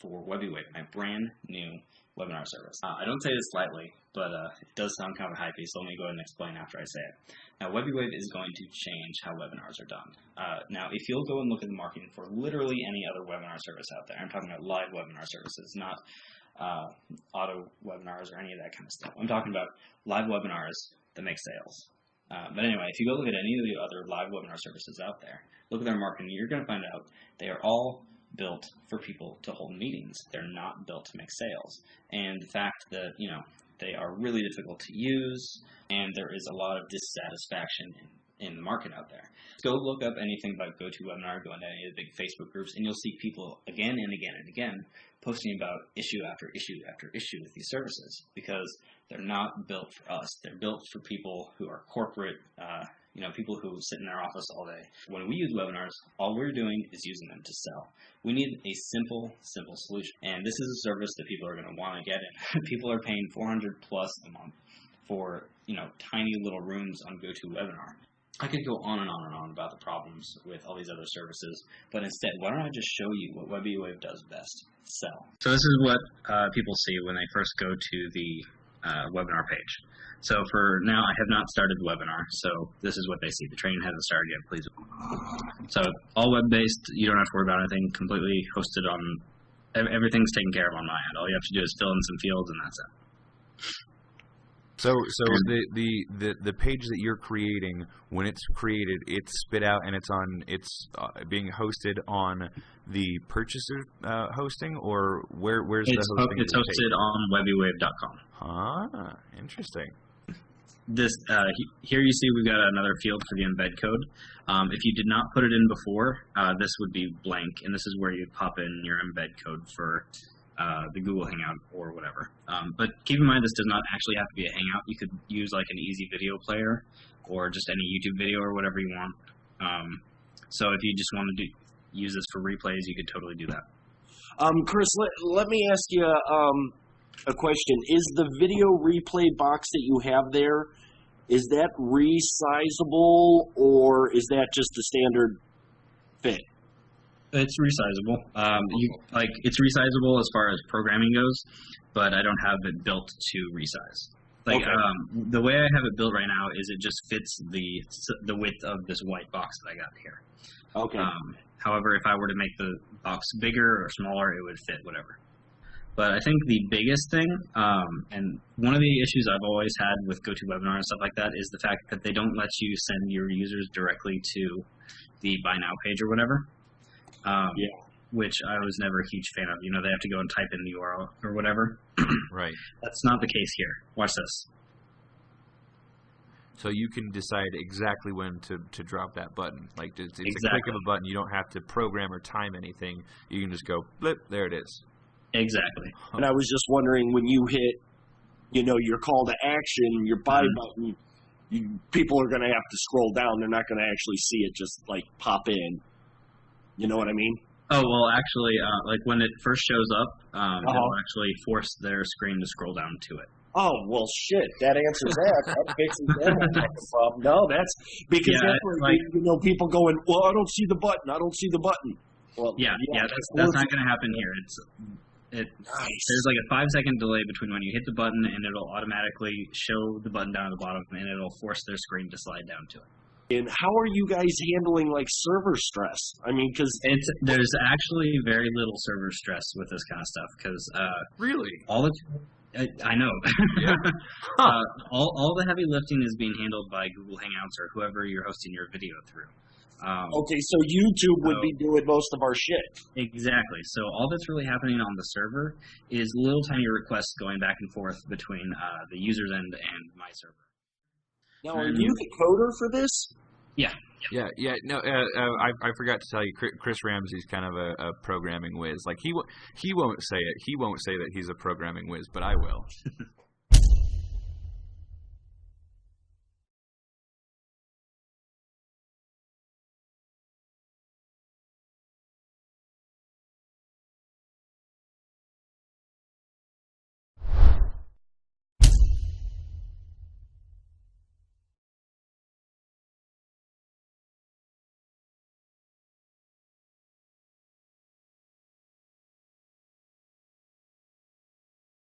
for WebiWave, my brand new webinar service. I don't say this lightly, but it does sound kind of hypey, so let me go ahead and explain after I say it. Now, WebiWave is going to change how webinars are done. Now, if you'll go and look at the marketing for literally any other webinar service out there, I'm talking about live webinar services, not auto webinars or any of that kind of stuff. I'm talking about live webinars that make sales. But anyway, if you go look at any of the other live webinar services out there, look at their marketing, you're going to find out they are all built for people to hold meetings. They're not built to make sales. And the fact that, they are really difficult to use, and there is a lot of dissatisfaction in the market out there. Go look up anything about GoToWebinar, go into any of the big Facebook groups, and you'll see people again and again and again posting about issue after issue after issue with these services, because they're not built for us. They're built for people who are corporate, people who sit in their office all day. When we use webinars, all we're doing is using them to sell. We need a simple solution. And this is a service that people are going to want to get in. People are paying $400+ a month for, tiny little rooms on GoToWebinar. I could go on and on and on about the problems with all these other services, but instead, why don't I just show you what WebiWave does best? Sell. So this is what people see when they first go to the webinar page. So for now, I have not started the webinar, so this is what they see. The training hasn't started yet, please. So all web-based, you don't have to worry about anything, completely hosted on, everything's taken care of on my end. All you have to do is fill in some fields, and that's it. So the page that you're creating, when it's created, it's spit out and it's being hosted on the purchaser hosting, or where's the hosting? It's hosted on WebiWave.com. Ah, interesting. This here you see we've got another field for the embed code. If you did not put it in before, this would be blank, and this is where you pop in your embed code for the Google Hangout or whatever. But keep in mind, this does not actually have to be a Hangout. You could use like an easy video player or just any YouTube video or whatever you want. So if you just want to use this for replays, you could totally do that. Chris, let me ask you a question. Is the video replay box that you have there, is that resizable, or is that just a standard fit? It's resizable. It's resizable as far as programming goes, but I don't have it built to resize. The way I have it built right now is it just fits the width of this white box that I got here. Okay. However, if I were to make the box bigger or smaller, it would fit whatever. But I think the biggest thing, and one of the issues I've always had with GoToWebinar and stuff like that, is the fact that they don't let you send your users directly to the Buy Now page or whatever. Which I was never a huge fan of. They have to go and type in the URL or whatever. Right. That's not the case here. Watch this. So you can decide exactly when to drop that button. Like it's exactly. A click of a button. You don't have to program or time anything. You can just go, blip, there it is. Exactly. And I was just wondering, when you hit, your call to action, your buy button, people are going to have to scroll down. They're not going to actually see it just like pop in. You know what I mean? Oh, well, actually, when it first shows up, it'll actually force their screen to scroll down to it. Oh, well, shit. That answers that. That fixes that problem. No, that's because people going, well, I don't see the button. I don't see the button. Well, that's not going to happen here. Nice. There's like a 5-second delay between when you hit the button and it'll automatically show the button down at the bottom, and it'll force their screen to slide down to it. And how are you guys handling like server stress? I mean, because there's actually very little server stress with this kind of stuff. Because really, I know. Yeah. All the heavy lifting is being handled by Google Hangouts or whoever you're hosting your video through. Okay, so YouTube would be doing most of our shit. Exactly. So all that's really happening on the server is little tiny requests going back and forth between the user's end and my server. Now, are you the coder for this? Yeah. No, I forgot to tell you, Chris Ramsey's kind of a programming whiz. Like he won't say it. He won't say that he's a programming whiz, but I will.